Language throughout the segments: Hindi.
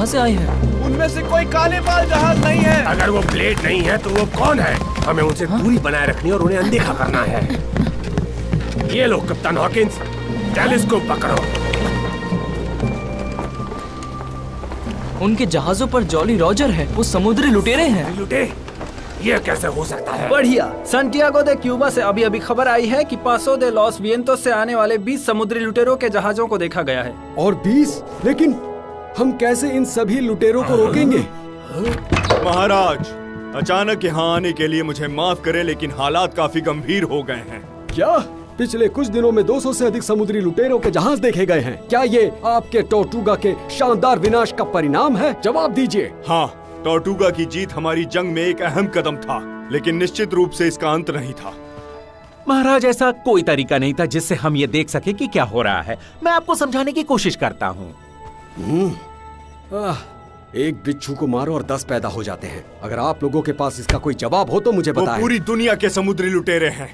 कहाँ से आई है? उनमें से कोई काले बाल जहाज नहीं है। अगर वो ब्लेड नहीं है तो वो कौन है? हमें उनसे दूरी बनाए रखनी और उन्हें अनदेखा करना है। ये लो कप्तान हॉकिंस, टेलीस्कोप पकड़ो। उनके जहाजों पर जॉली रॉजर है। वो समुद्री लुटेरे हैं। लुटे? ये कैसे हो सकता है? बढ़िया। सैंटियागो दे क्यूबा से अभी अभी खबर आई है कि पासो दे लॉस विएंतोस से आने वाले 20 समुद्री लुटेरों के जहाजों को देखा गया है। और 20? लेकिन हम कैसे इन सभी लुटेरों को रोकेंगे? महाराज, अचानक यहाँ आने के लिए मुझे माफ करें, लेकिन हालात काफी गंभीर हो गए हैं। क्या? पिछले कुछ दिनों में 200 से अधिक समुद्री लुटेरों के जहाज देखे गए हैं। क्या ये आपके टोर्टुगा के शानदार विनाश का परिणाम है? जवाब दीजिए। हाँ, टोर्टुगा की जीत हमारी जंग में एक अहम कदम था, लेकिन निश्चित रूप से इसका अंत नहीं था। महाराज, ऐसा कोई तरीका नहीं था जिससे हम ये देख सके कि क्या हो रहा है। मैं आपको समझाने की कोशिश करता हूँ। एक बिच्छू को मारो और 10 पैदा हो जाते हैं। अगर आप लोगों के पास इसका कोई जवाब हो तो मुझे बताएं। वो पूरी दुनिया के समुद्री लुटेरे हैं।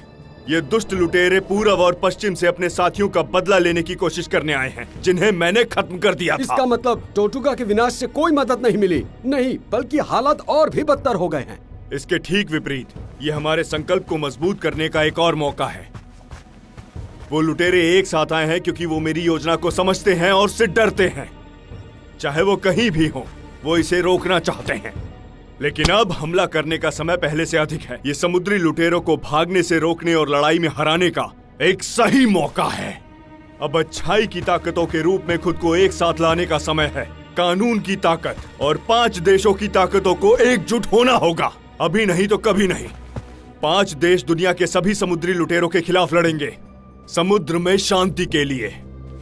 ये दुष्ट लुटेरे पूरब और पश्चिम से अपने साथियों का बदला लेने की कोशिश करने आए हैं, जिन्हें मैंने खत्म कर दिया था। इसका मतलब टोर्टुगा के विनाश से कोई मदद नहीं मिली? नहीं, बल्कि हालात और भी बदतर हो गए हैं। इसके ठीक विपरीत, ये हमारे संकल्प को मजबूत करने का एक और मौका है। वो लुटेरे एक साथ आए हैं क्योंकि वो मेरी योजना को समझते हैं और उससे डरते हैं। चाहे वो कहीं भी हो, वो इसे रोकना चाहते हैं। लेकिन अब हमला करने का समय पहले से अधिक है। ये समुद्री लुटेरों को भागने से रोकने और लड़ाई में हराने का एक सही मौका है। अब अच्छाई की ताकतों के रूप में खुद को एक साथ लाने का समय है। कानून की ताकत और 5 देशों की ताकतों को एकजुट होना होगा। अभी नहीं तो कभी नहीं। 5 देश दुनिया के सभी समुद्री लुटेरों के खिलाफ लड़ेंगे, समुद्र में शांति के लिए,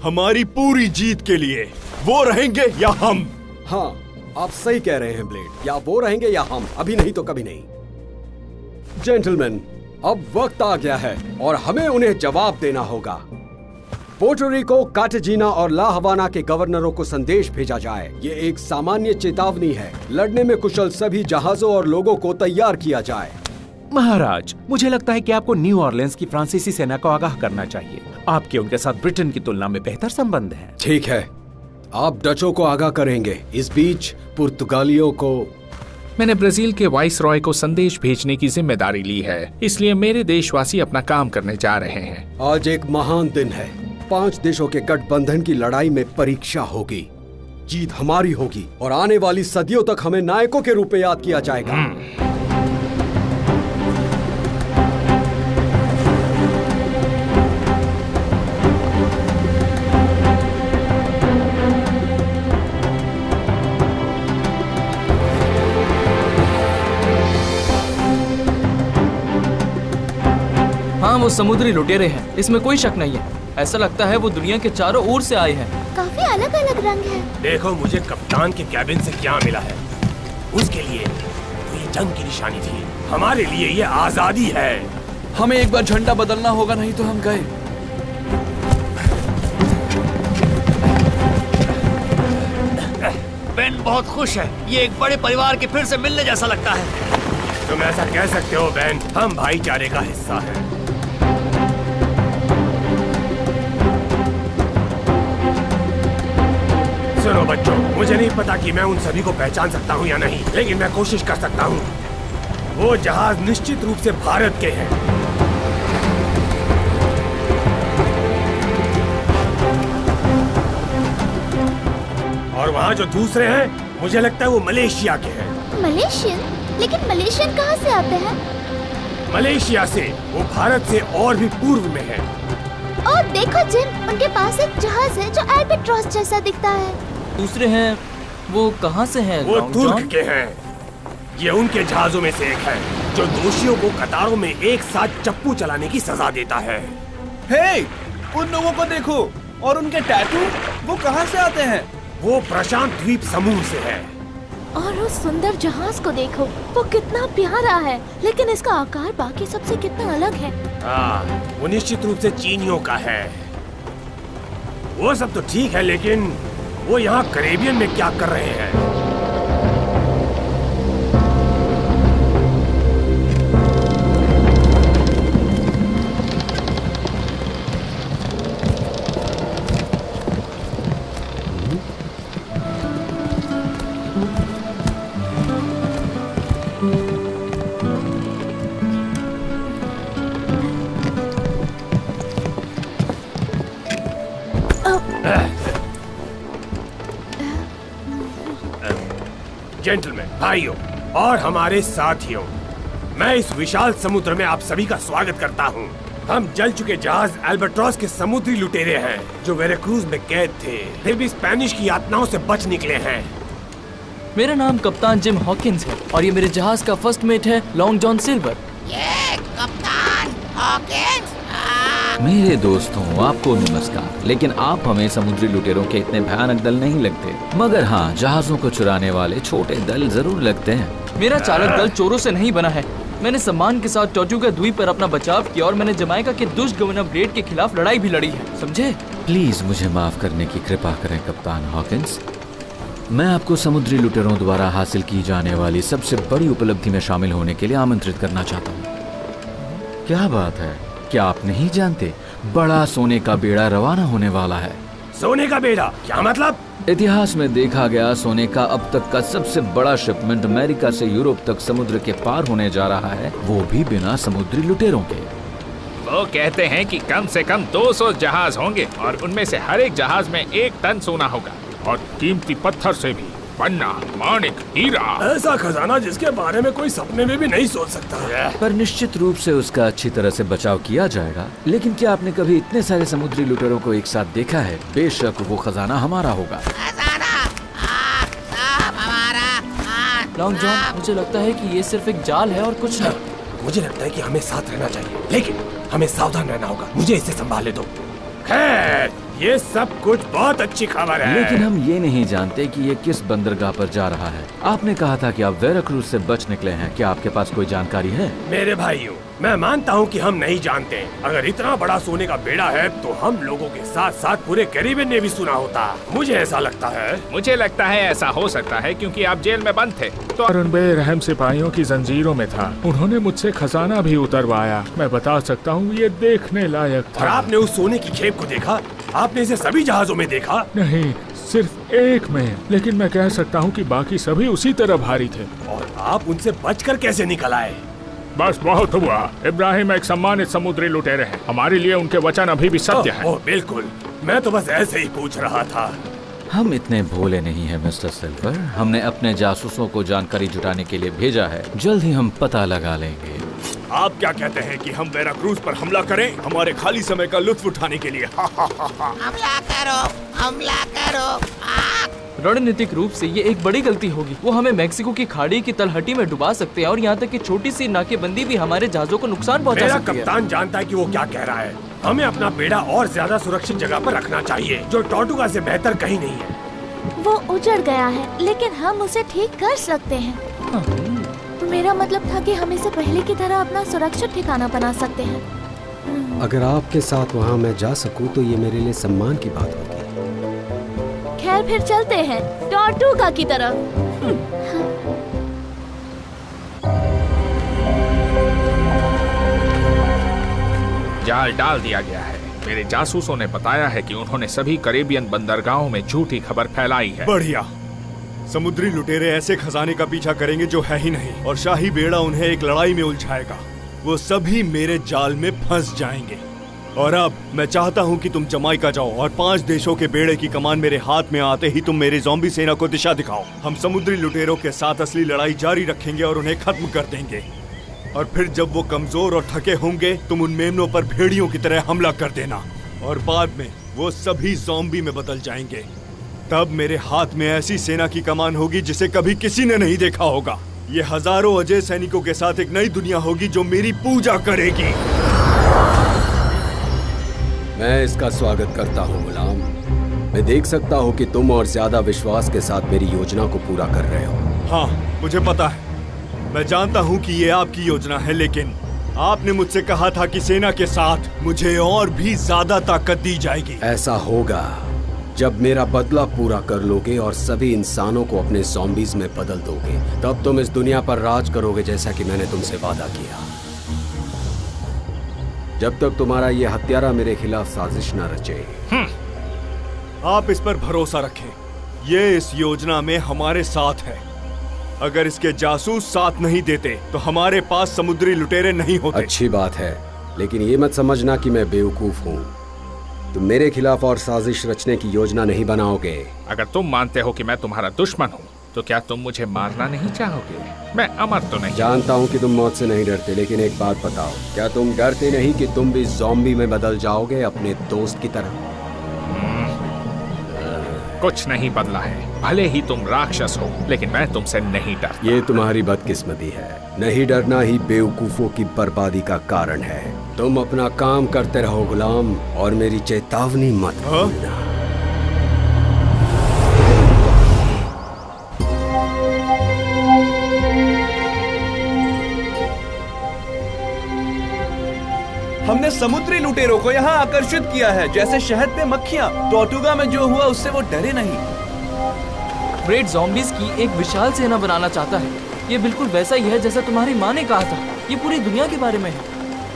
हमारी पूरी जीत के लिए। वो रहेंगे या हम। हाँ, आप सही कह रहे हैं ब्लेड। या वो रहेंगे या हम, अभी नहीं तो कभी नहीं। जेंटलमैन, अब वक्त आ गया है और हमें उन्हें जवाब देना होगा। पोर्टो रिको, कार्टाजीना और ला हवाना के गवर्नरों को संदेश भेजा जाए। ये एक सामान्य चेतावनी है। लड़ने में कुशल सभी जहाजों और लोगों को तैयार किया जाए। महाराज, मुझे लगता है कि आपको न्यू ऑरलियंस की फ्रांसीसी सेना को आगाह करना चाहिए। आपके उनके साथ ब्रिटेन की तुलना में बेहतर संबंध हैं। ठीक है, आप डचों को आगाह करेंगे। इस बीच पुर्तगालियों को। मैंने ब्राजील के वाइस रॉय को संदेश भेजने की जिम्मेदारी ली है, इसलिए मेरे देशवासी अपना काम करने जा रहे हैं। आज एक महान दिन है। 5 देशों के गठबंधन की लड़ाई में परीक्षा होगी। जीत हमारी होगी और आने वाली सदियों तक हमें नायकों के रूप में याद किया जाएगा। हाँ, वो समुद्री लुटेरे हैं, इसमें कोई शक नहीं है। ऐसा लगता है वो दुनिया के चारों ओर से आए हैं। काफी अलग अलग रंग है। देखो, मुझे कप्तान के कैबिन से क्या मिला है। उसके लिए तो ये जंग की निशानी थी, हमारे लिए ये आजादी है। हमें एक बार झंडा बदलना होगा, नहीं तो हम गए। बेन बहुत खुश है। ये एक बड़े परिवार के फिर से मिलने जैसा लगता है। तुम ऐसा कह सकते हो बेन, हम भाईचारे का हिस्सा हैं। सुनो बच्चों, मुझे नहीं पता कि मैं उन सभी को पहचान सकता हूँ या नहीं, लेकिन मैं कोशिश कर सकता हूँ। वो जहाज निश्चित रूप से भारत के हैं। और वहाँ जो दूसरे हैं, मुझे लगता है वो मलेशिया के हैं। मलेशियन? लेकिन मलेशियन कहाँ से आते हैं? मलेशिया से। वो भारत से और भी पूर्व में है। और देखो जिम, उनके पास एक जहाज है जो एल्बाट्रॉस जैसा दिखता है। दूसरे हैं, वो कहाँ से हैं? वो तुर्क के हैं। ये उनके जहाजों में से एक है जो दोषियों को कतारों में एक साथ चप्पू चलाने की सजा देता है। हे, उन लोगों को देखो और उनके टैटू, वो कहाँ से आते हैं? वो प्रशांत द्वीप समूह से है। और उस सुंदर जहाज को देखो, वो कितना प्यारा है, लेकिन इसका आकार बाकी सबसे कितना अलग है। वो निश्चित रूप से चीनियों का है। वो सब तो ठीक है, लेकिन वो यहाँ कैरेबियन में क्या कर रहे हैं? जेंटलमैन, भाइयों और हमारे साथियों, मैं इस विशाल समुद्र में आप सभी का स्वागत करता हूँ। हम जल चुके जहाज अल्बाट्रॉस के समुद्री लुटेरे हैं जो वेराक्रूज में कैद थे, फिर भी स्पेनिश की यातनाओं से बच निकले हैं। मेरा नाम कप्तान जिम हॉकिंस है और ये मेरे जहाज का फर्स्ट मेट है लॉन्ग जॉन सिल्वर। ये कप्तान हॉकिंस। मेरे दोस्तों, आपको नमस्कार। लेकिन आप हमें समुद्री लुटेरों के इतने भयानक दल नहीं लगते, मगर हाँ, जहाजों को चुराने वाले छोटे दल जरूर लगते हैं। मेरा चालक दल चोरों से नहीं बना है। मैंने सम्मान के साथ टॉर्टुगा द्वीप पर अपना बचाव किया और मैंने जमाइका के दुष्ट गवर्नर ब्लेड के खिलाफ लड़ाई भी लड़ी है, समझे? प्लीज मुझे माफ करने की कृपा करें कप्तान हॉकिंस। मैं आपको समुद्री लुटेरों द्वारा हासिल की जाने वाली सबसे बड़ी उपलब्धि में शामिल होने के लिए आमंत्रित करना चाहता हूँ। क्या बात है, क्या आप नहीं जानते? बड़ा सोने का बेड़ा रवाना होने वाला है। सोने का बेड़ा? क्या मतलब? इतिहास में देखा गया सोने का अब तक का सबसे बड़ा शिपमेंट अमेरिका से यूरोप तक समुद्र के पार होने जा रहा है, वो भी बिना समुद्री लुटेरों के। वो कहते हैं कि कम से कम 200 जहाज होंगे और उनमें से हर एक जहाज में 1 टन सोना होगा और कीमती पत्थर से भी, पन्ना, माणिक, हीरा। ऐसा खजाना जिसके बारे में कोई सपने में भी नहीं सोच सकता है। पर निश्चित रूप से उसका अच्छी तरह से बचाव किया जाएगा। लेकिन क्या आपने कभी इतने सारे समुद्री लुटेरों को एक साथ देखा है? बेशक वो खजाना हमारा होगा। लॉन्ग जॉन, मुझे लगता है कि ये सिर्फ एक जाल है और कुछ नहीं। मुझे लगता है कि हमें साथ रहना चाहिए, लेकिन हमें सावधान रहना होगा। मुझे इसे संभालने दो। खैर, ये सब कुछ बहुत अच्छी खबर है, लेकिन हम ये नहीं जानते कि ये किस बंदरगाह पर जा रहा है। आपने कहा था कि आप वेराक्रूज से बच निकले हैं। क्या आपके पास कोई जानकारी है? मेरे भाइयों, मैं मानता हूँ कि हम नहीं जानते। अगर इतना बड़ा सोने का बेड़ा है तो हम लोगों के साथ साथ पूरे कैरिबियन ने भी सुना होता। मुझे ऐसा लगता है। मुझे लगता है ऐसा हो सकता है क्योंकि आप जेल में बंद थे तो उन बेरहम सिपाहियों की जंजीरों में था। उन्होंने मुझसे खजाना भी उतरवाया। मैं बता सकता हूँ ये देखने लायक था। और आपने उस सोने की खेप को देखा? आपने इसे सभी जहाजों में देखा? नहीं, सिर्फ एक में। लेकिन मैं कह सकता हूँ कि बाकी सभी उसी तरह भारी थे। और आप उनसे बचकर कैसे निकल आए? बस बहुत हुआ। इब्राहिम एक सम्मानित समुद्री लुटेरे हैं। हमारे लिए उनके वचन अभी भी सत्य है। ओह, बिल्कुल। मैं तो बस ऐसे ही पूछ रहा था। हम इतने भोले नहीं हैं मिस्टर सिल्वर। हमने अपने जासूसों को जानकारी जुटाने के लिए भेजा है। जल्द ही हम पता लगा लेंगे। आप क्या कहते हैं कि हम वेराक्रूज पर हमला करें हमारे खाली समय का लुत्फ उठाने के लिए? हमला करो, हमला करो। रणनीतिक रूप से ये एक बड़ी गलती होगी। वो हमें मेक्सिको की खाड़ी की तलहटी में डुबा सकते हैं और यहाँ तक कि छोटी सी नाकेबंदी भी हमारे जहाजों को नुकसान पहुँचा सकती है। मेरा कप्तान जानता है कि वो क्या कह रहा है। हमें अपना बेड़ा और ज्यादा सुरक्षित जगह पर रखना चाहिए, जो टॉर्टुगा से बेहतर कहीं नहीं है। वो उजड़ गया है, लेकिन हम उसे ठीक कर सकते हैं। मेरा मतलब था कि हम इसे पहले की तरह अपना सुरक्षित ठिकाना बना सकते हैं। अगर आपके साथ वहाँ मैं जा सकूं तो ये मेरे लिए सम्मान की बात होगी। खैर, फिर चलते हैं टॉर्टुगा की तरफ। जाल डाल दिया गया है। मेरे जासूसों ने बताया है कि उन्होंने सभी कैरिबियन बंदरगाहों में झूठी खबर फैलाई है। बढ़िया। समुद्री लुटेरे ऐसे खजाने का पीछा करेंगे जो है ही नहीं, और शाही बेड़ा उन्हें एक लड़ाई में उलझाएगा। वो सभी मेरे जाल में फंस जाएंगे। और अब मैं चाहता हूँ कि तुम जमाइका जाओ और 5 देशों के बेड़े की कमान मेरे हाथ में आते ही तुम मेरी ज़ॉम्बी सेना को दिशा दिखाओ। हम समुद्री लुटेरों के साथ असली लड़ाई जारी रखेंगे और उन्हें खत्म कर देंगे। और फिर जब वो कमजोर और थके होंगे, तुम उन मेमनों पर भेड़ियों की तरह हमला कर देना और बाद में वो सभी ज़ॉम्बी में बदल जाएंगे। तब मेरे हाथ में ऐसी सेना की कमान होगी जिसे कभी किसी ने नहीं देखा होगा। ये हजारों अजय सैनिकों के साथ एक नई दुनिया होगी जो मेरी पूजा करेगी। मैं इसका स्वागत करता हूँ गुलाम। मैं देख सकता हूँ कि तुम और ज्यादा विश्वास के साथ मेरी योजना को पूरा कर रहे हो। हाँ, मुझे पता है। मैं जानता हूँ कि ये आपकी योजना है, लेकिन आपने मुझसे कहा था कि सेना के साथ मुझे और भी ज्यादा ताकत दी जाएगी। ऐसा होगा जब मेरा बदला पूरा कर लोगे और सभी इंसानों को अपने ज़ॉम्बीज़ में बदल दोगे। तब तुम इस दुनिया पर राज करोगे, जैसा कि मैंने तुमसे वादा किया। जब तक तुम्हारा ये हत्यारा मेरे खिलाफ साजिश न रचे। आप इस पर भरोसा रखें। ये इस योजना में हमारे साथ है। अगर इसके जासूस साथ नहीं देते तो हमारे पास समुद्री लुटेरे नहीं होते। अच्छी बात है, लेकिन ये मत समझना कि मैं बेवकूफ हूँ। तुम मेरे खिलाफ और साजिश रचने की योजना नहीं बनाओगे। अगर तुम मानते हो कि मैं तुम्हारा दुश्मन हूँ तो क्या तुम मुझे मारना नहीं चाहोगे? मैं अमर तो नहीं। जानता हूँ कि तुम मौत से नहीं डरते, लेकिन एक बात बताओ, क्या तुम डरते नहीं कि तुम भी ज़ॉम्बी में बदल जाओगे अपने दोस्त की तरह? कुछ नहीं बदला है। भले ही तुम राक्षस हो, लेकिन मैं तुमसे नहीं डरता। ये तुम्हारी बदकिस्मती है। नहीं डरना ही बेवकूफों की बर्बादी का कारण है। तुम अपना काम करते रहो गुलाम, और मेरी चेतावनी मत भूलना। हमने समुद्री लुटेरों को यहाँ आकर्षित किया है, जैसे शहद में मक्खियाँ। टॉर्टुगा में जो हुआ उससे वो डरे नहीं। ब्रेड ज़ॉम्बीज की एक विशाल सेना बनाना चाहता है। ये बिल्कुल वैसा ही है जैसा तुम्हारी माँ ने कहा था। ये पूरी दुनिया के बारे में है।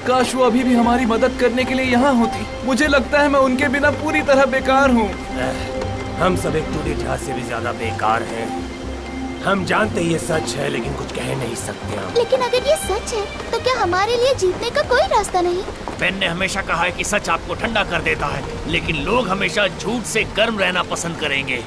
काश वो अभी भी हमारी मदद करने के लिए यहाँ होती। मुझे लगता है मैं उनके बिना पूरी तरह बेकार हूँ। हम सब एक टूटे जहाज से भी ज्यादा बेकार हैं। हम जानते ये सच है, लेकिन कुछ कह नहीं सकते हम। लेकिन अगर ये सच है तो क्या हमारे लिए जीतने का कोई रास्ता नहीं? बेन ने हमेशा कहा है कि सच आपको ठंडा कर देता है, लेकिन लोग हमेशा झूठ से गर्म रहना पसंद करेंगे।